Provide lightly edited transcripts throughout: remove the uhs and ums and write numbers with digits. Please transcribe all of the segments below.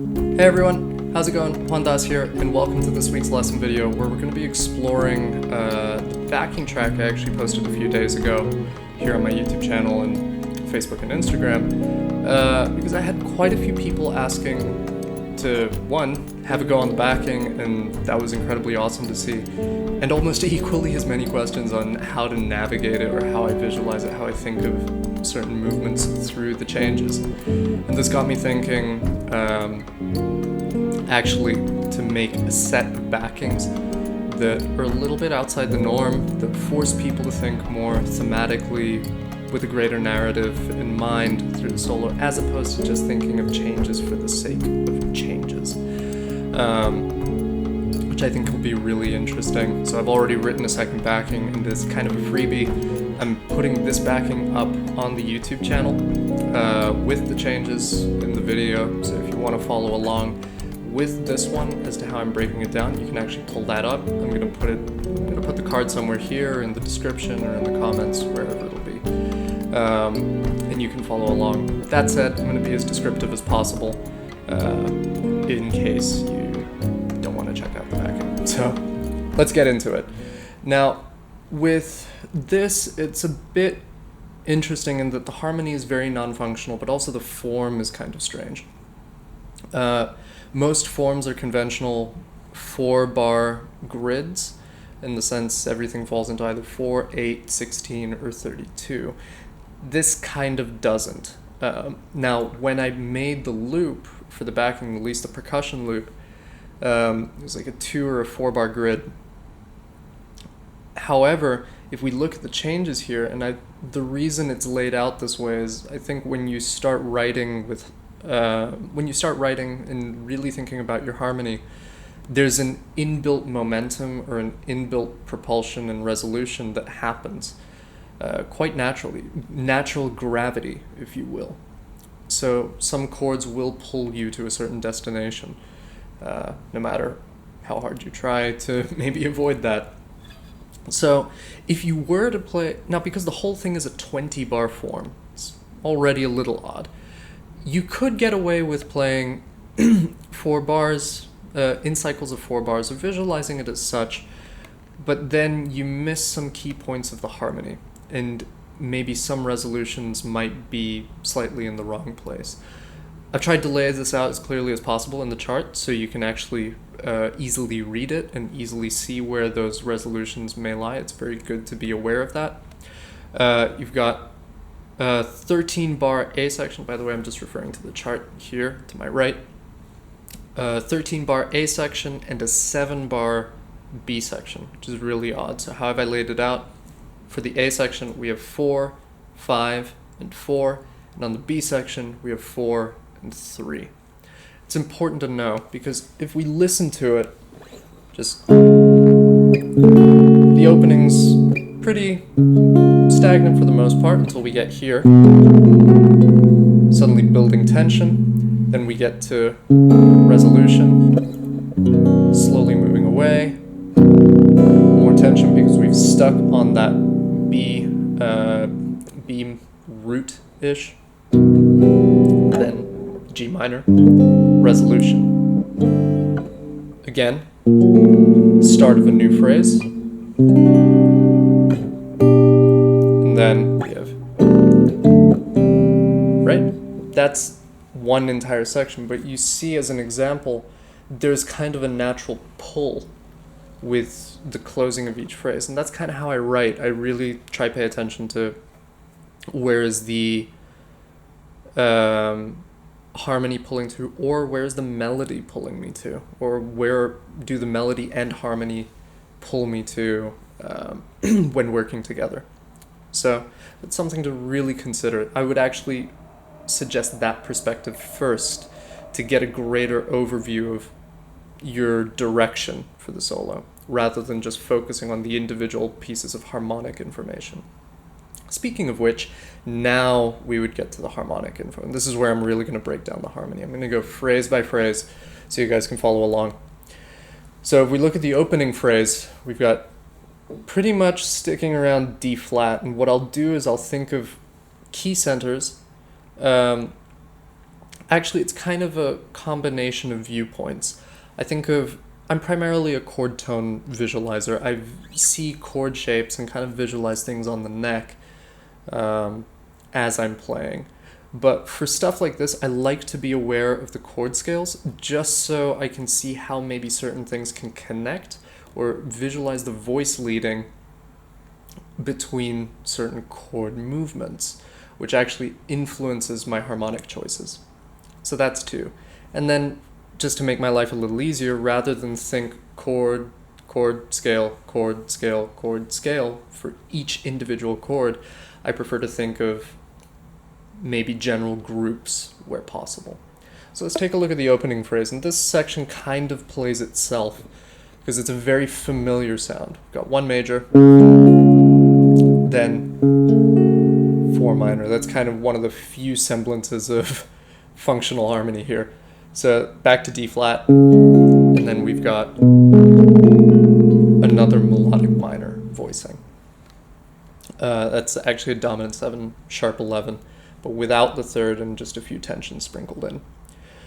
Hey everyone, how's it going? Juan Dhas here, and welcome to this week's lesson video where we're going to be exploring the backing track I actually posted a few days ago here on my YouTube channel and Facebook and Instagram, because I had quite a few people asking to, one, have a go on the backing, and that was incredibly awesome to see, and almost equally as many questions on how to navigate it or how I visualize it, how I think of certain movements through the changes. And this got me thinking, actually, to make a set of backings that are a little bit outside the norm, that force people to think more thematically with a greater narrative in mind through the solo, as opposed to just thinking of changes for the sake of changes, which I think will be really interesting. So I've already written a second backing, and as kind of a freebie, I'm putting this backing up on the YouTube channel with the changes in the video. So if you want to follow along with this one as to how I'm breaking it down, you can actually pull that up. I'm gonna put the card somewhere here in the description or in the comments, wherever it'll be, and you can follow along. That said, I'm gonna be as descriptive as possible in case you don't want to check out the backing. So let's get into it. Now, with this, it's a bit interesting in that the harmony is very non-functional, but also the form is kind of strange. Most forms are conventional 4-bar grids, in the sense everything falls into either 4, 8, 16, or 32. This kind of doesn't. Now, when I made the loop for the backing, at least the percussion loop, it was like a 2 or a 4-bar grid. However, if we look at the changes here, and the reason it's laid out this way is, I think when you start writing and really thinking about your harmony, there's an inbuilt momentum or an inbuilt propulsion and resolution that happens quite naturally, natural gravity, if you will. So some chords will pull you to a certain destination, no matter how hard you try to maybe avoid that. So if you were to play, now because the whole thing is a 20-bar form, it's already a little odd. You could get away with playing 4 bars, in cycles of 4 bars, or visualizing it as such, but then you miss some key points of the harmony, and maybe some resolutions might be slightly in the wrong place. I've tried to lay this out as clearly as possible in the chart, so you can actually easily read it and easily see where those resolutions may lie. It's very good to be aware of that. You've got 13-bar A section. By the way, I'm just referring to the chart here to my right. 13-bar A section and a 7-bar B section, which is really odd. So how have I laid it out? For the A section, we have 4, 5, and 4. And on the B section, we have 4 and 3. It's important to know, because if we listen to it, just the opening's pretty stagnant for the most part until we get here, suddenly building tension, then we get to resolution, slowly moving away, more tension because we've stuck on that B root-ish, then G minor, resolution. Again, start of a new phrase, and then we have, right? That's one entire section, but you see, as an example, there's kind of a natural pull with the closing of each phrase, and that's kind of how I write. I really try to pay attention to where is the harmony pulling to, or where's the melody pulling me to, or where do the melody and harmony pull me to when working together. So it's something to really consider. I would actually suggest that perspective first to get a greater overview of your direction for the solo, rather than just focusing on the individual pieces of harmonic information. Speaking of which, now we would get to the harmonic info, and this is where I'm really going to break down the harmony. I'm going to go phrase by phrase so you guys can follow along. So if we look at the opening phrase, we've got pretty much sticking around D flat, and what I'll do is I'll think of key centers Actually, it's kind of a combination of viewpoints. I'm primarily a chord tone visualizer. I see chord shapes and kind of visualize things on the neck as I'm playing. But for stuff like this, I like to be aware of the chord scales just so I can see how maybe certain things can connect or visualize the voice leading between certain chord movements, which actually influences my harmonic choices. So that's two. And then just to make my life a little easier, rather than think chord, chord, scale, chord, scale, chord, scale for each individual chord, I prefer to think of maybe general groups where possible. So let's take a look at the opening phrase, and this section kind of plays itself because it's a very familiar sound. We've got 1 major, then 4 minor. That's kind of one of the few semblances of functional harmony here. So back to D flat, and then we've got another melodic minor voicing. That's actually a dominant 7, sharp 11, but without the third and just a few tensions sprinkled in.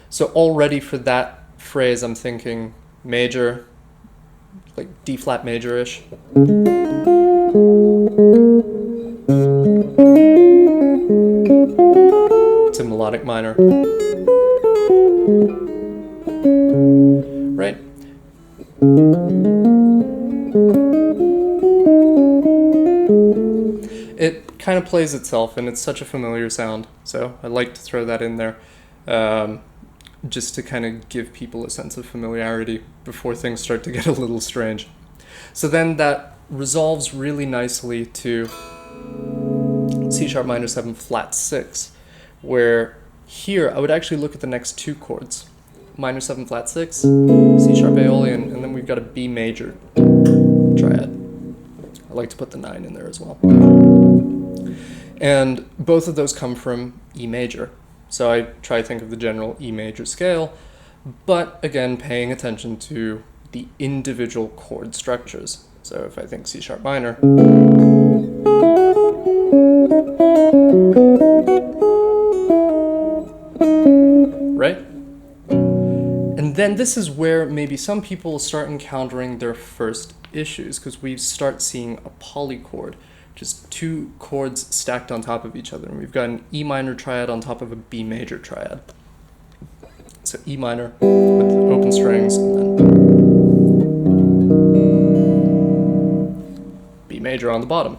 So already for that phrase, I'm thinking major, like D flat major-ish. To melodic minor. Right? It kind of plays itself, and it's such a familiar sound, so I like to throw that in there just to kind of give people a sense of familiarity before things start to get a little strange. So then that resolves really nicely to C sharp minor 7 flat 6, where here I would actually look at the next 2 chords. Minor 7 flat 6, C sharp Aeolian, and then we've got a B major triad. I like to put the 9 in there as well. And both of those come from E major. So I try to think of the general E major scale, but again, paying attention to the individual chord structures. So if I think C sharp minor, right? And then this is where maybe some people start encountering their first issues, because we start seeing a polychord, just 2 chords stacked on top of each other. And we've got an E minor triad on top of a B major triad. So E minor with the open strings, and then B major on the bottom.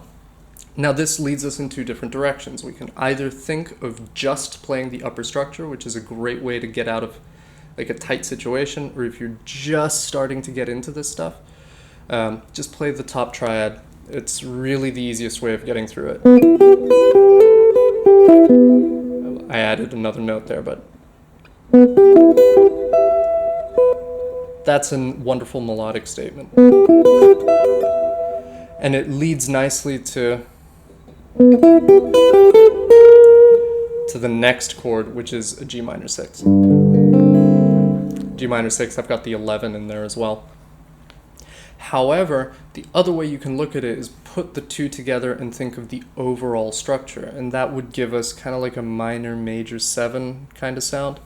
Now this leads us in 2 different directions. We can either think of just playing the upper structure, which is a great way to get out of like a tight situation, or if you're just starting to get into this stuff, just play the top triad. It's really the easiest way of getting through it. I added another note there, but that's a wonderful melodic statement. And it leads nicely to the next chord, which is a G minor 6. G minor 6, I've got the 11 in there as well. However, the other way you can look at it is put the 2 together and think of the overall structure, and that would give us kind of like a minor major 7 kind of sound.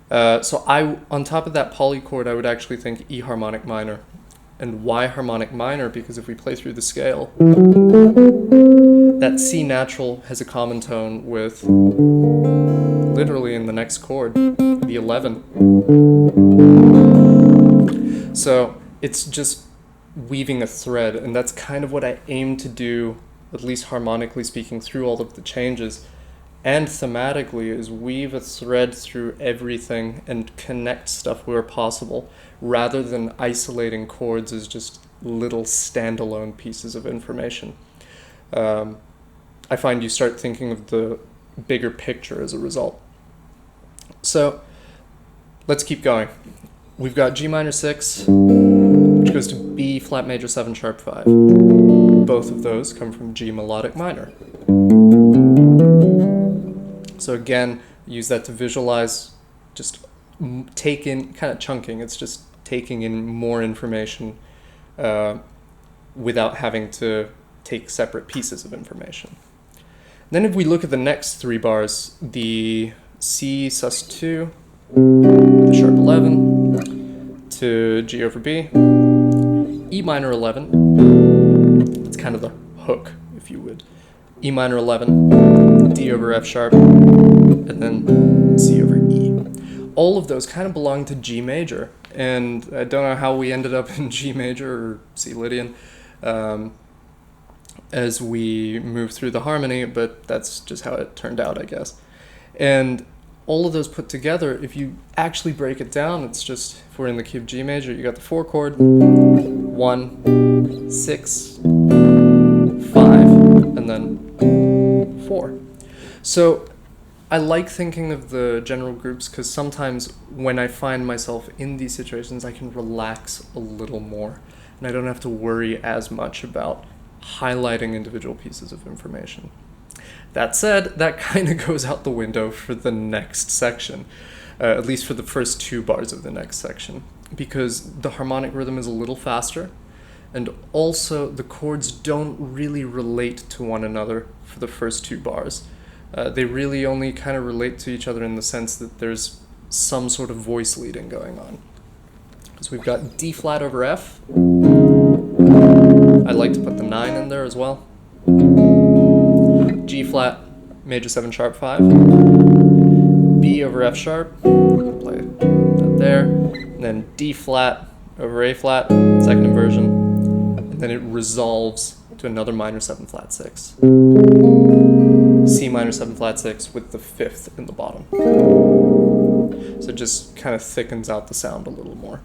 So on top of that polychord, I would actually think E harmonic minor. And why harmonic minor? Because if we play through the scale, that C natural has a common tone with, literally in the next chord, the 11. So it's just weaving a thread, and that's kind of what I aim to do, at least harmonically speaking, through all of the changes. And thematically is weave a thread through everything and connect stuff where possible, rather than isolating chords as just little standalone pieces of information. I find you start thinking of the bigger picture as a result. So let's keep going. We've got G minor 6, which goes to B flat major 7 sharp 5. Both of those come from G melodic minor. So again, use that to visualize, just take in, kind of chunking, it's just taking in more information without having to take separate pieces of information. Then if we look at the next 3 bars, the C sus2 with a sharp 11 to G over B, E minor 11, it's kind of the hook, if you would, E minor 11, D over F sharp, and then C over E. All of those kind of belong to G major, and I don't know how we ended up in G major or C Lydian as we move through the harmony, but that's just how it turned out, I guess. And all of those put together, if you actually break it down, it's just, if we're in the key of G major, you got the 4 chord, 1, 6, 5, and then 4. So I like thinking of the general groups because sometimes when I find myself in these situations, I can relax a little more, and I don't have to worry as much about highlighting individual pieces of information. That said, that kind of goes out the window for the next section, at least for the first 2 bars of the next section, because the harmonic rhythm is a little faster, and also the chords don't really relate to one another for the first 2 bars. They really only kind of relate to each other in the sense that there's some sort of voice leading going on. So we've got D flat over F. I like to put the 9 in there as well. G flat, major 7 sharp 5. B over F sharp, play that there. And then D flat over A flat, second inversion. And then it resolves to another minor 7 flat 6. C minor 7 flat 6 with the 5th in the bottom. So it just kind of thickens out the sound a little more.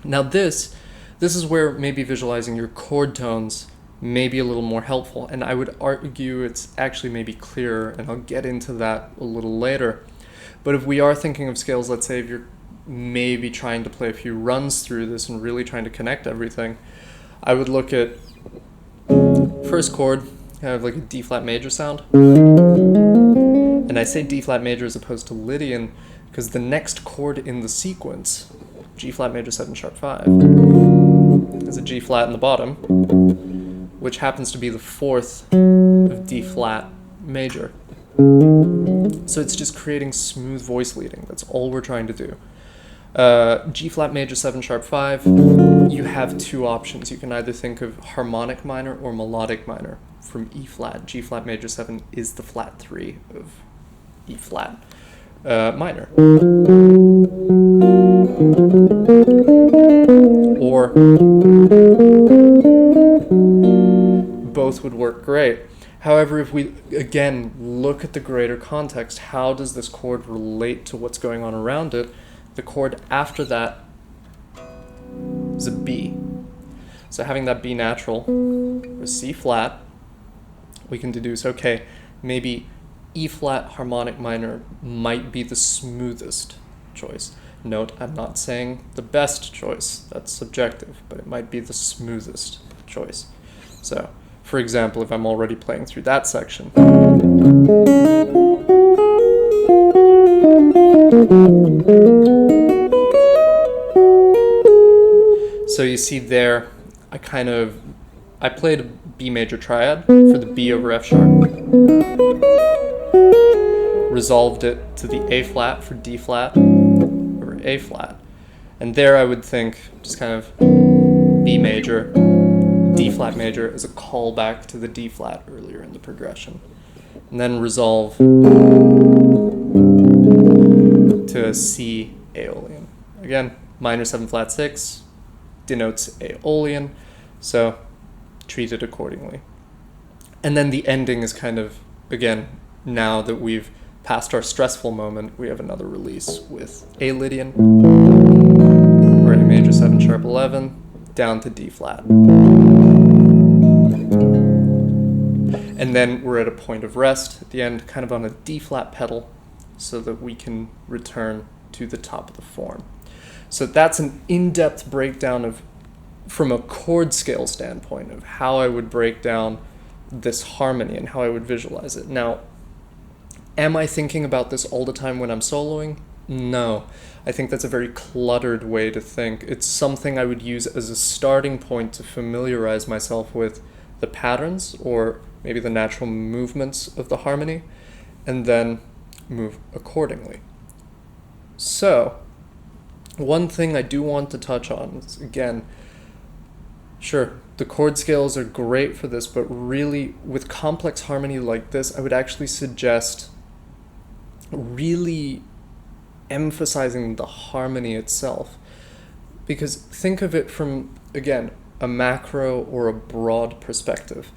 Now this is where maybe visualizing your chord tones may be a little more helpful, and I would argue it's actually maybe clearer, and I'll get into that a little later. But if we are thinking of scales, let's say if you're maybe trying to play a few runs through this and really trying to connect everything, I would look at first chord, kind of like a D flat major sound. And I say D flat major as opposed to Lydian because the next chord in the sequence, G flat major 7 sharp 5, is a G flat in the bottom, which happens to be the 4th of D flat major. So it's just creating smooth voice leading. That's all we're trying to do. G flat major 7 sharp 5, you have 2 options. You can either think of harmonic minor or melodic minor from E flat. G flat major 7 is the flat 3 of E flat minor. Or both would work great. However, if we, again, look at the greater context, how does this chord relate to what's going on around it? The chord after that is a B. So having that B natural, or C flat, we can deduce, okay, maybe E flat harmonic minor might be the smoothest choice. Note, I'm not saying the best choice, that's subjective, but it might be the smoothest choice. So, for example, if I'm already playing through that section, so you see there, I played a B major triad for the B over F sharp, resolved it to the A flat for D flat over A flat, and there I would think just kind of B major, D flat major as a callback to the D flat earlier in the progression, and then resolve to a C Aeolian. Again, minor 7 flat 6 denotes Aeolian, so treat it accordingly. And then the ending is kind of, again, now that we've passed our stressful moment, we have another release with A Lydian, or A major 7 sharp 11, down to D flat. And then we're at a point of rest at the end, kind of on a D flat pedal, so that we can return to the top of the form. So that's an in-depth breakdown of, from a chord scale standpoint, of how I would break down this harmony and how I would visualize it. Now, am I thinking about this all the time when I'm soloing? No. I think that's a very cluttered way to think. It's something I would use as a starting point to familiarize myself with the patterns or maybe the natural movements of the harmony, and then move accordingly. So, one thing I do want to touch on is, again, sure, the chord scales are great for this, but really, with complex harmony like this, I would actually suggest really emphasizing the harmony itself. Because think of it from, again, a macro or a broad perspective.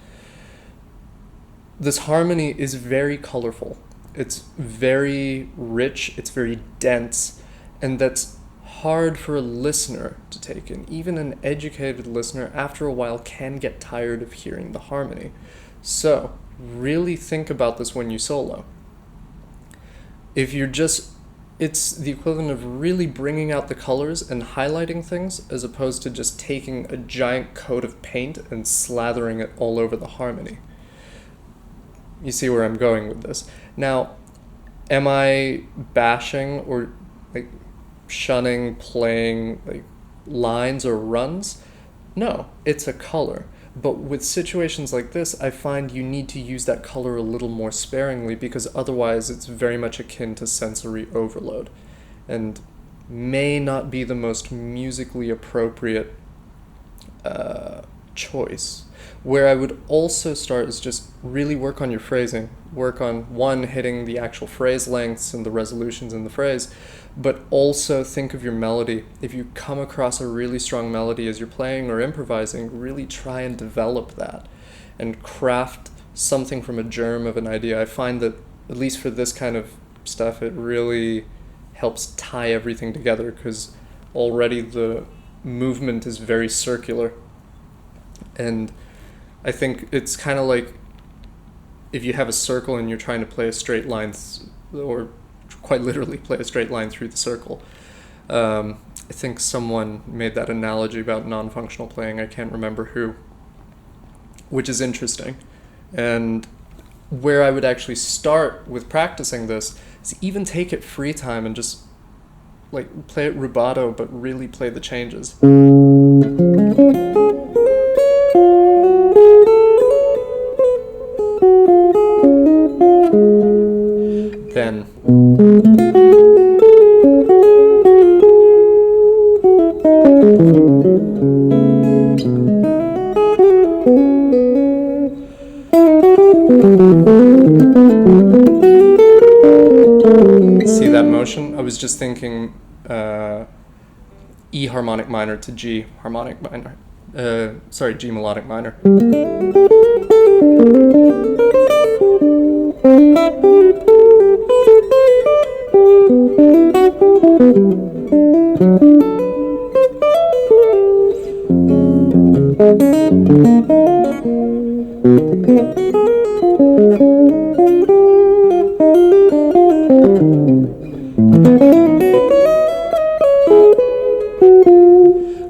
This harmony is very colorful. It's very rich, it's very dense, and that's hard for a listener to take in. Even an educated listener, after a while, can get tired of hearing the harmony. So, really think about this when you solo. If you're just, it's the equivalent of really bringing out the colors and highlighting things, as opposed to just taking a giant coat of paint and slathering it all over the harmony. You see where I'm going with this. Now, am I bashing or like shunning playing like lines or runs? No, it's a color. But with situations like this, I find you need to use that color a little more sparingly, because otherwise it's very much akin to sensory overload and may not be the most musically appropriate choice. Where I would also start is just really work on your phrasing. Work on, one, hitting the actual phrase lengths and the resolutions in the phrase, but also think of your melody. If you come across a really strong melody as you're playing or improvising, really try and develop that and craft something from a germ of an idea. I find that, at least for this kind of stuff, it really helps tie everything together, because already the movement is very circular. And I think it's kind of like if you have a circle and you're trying to play a straight line, or quite literally play a straight line through the circle. I think someone made that analogy about non-functional playing, I can't remember who, which is interesting. And where I would actually start with practicing this is even take it free time and just like play it rubato, but really play the changes. Then see that motion? I was just thinking E harmonic minor to G harmonic minor. G melodic minor.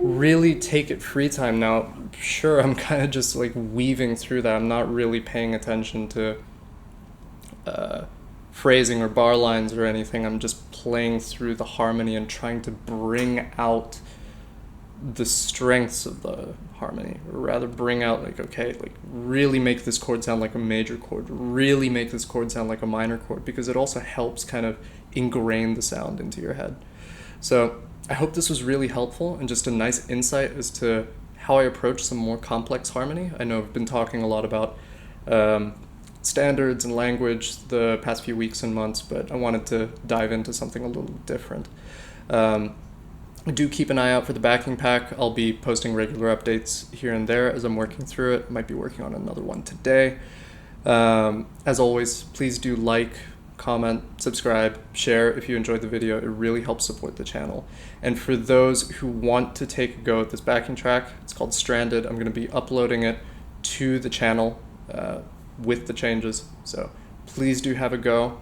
Really take it free time. Now, sure, I'm kind of just like weaving through that. I'm not really paying attention to phrasing or bar lines or anything. I'm just playing through the harmony and trying to bring out the strengths of the harmony, or rather bring out like, okay, like really make this chord sound like a major chord, really make this chord sound like a minor chord, because it also helps kind of ingrain the sound into your head. So I hope this was really helpful and just a nice insight as to how I approach some more complex harmony. I know I've been talking a lot about standards and language the past few weeks and months, but I wanted to dive into something a little different. Do keep an eye out for the backing pack. I'll be posting regular updates here and there as I'm working through it. Might be working on another one today. As always, please do like, comment, subscribe, share if you enjoyed the video. It really helps support the channel. And for those who want to take a go at this backing track, it's called Stranded. I'm going to be uploading it to the channel with the changes. So please do have a go.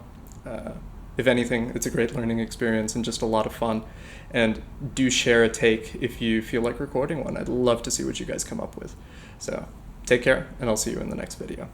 If anything, it's a great learning experience and just a lot of fun. And do share a take if you feel like recording one. I'd love to see what you guys come up with. So take care, and I'll see you in the next video.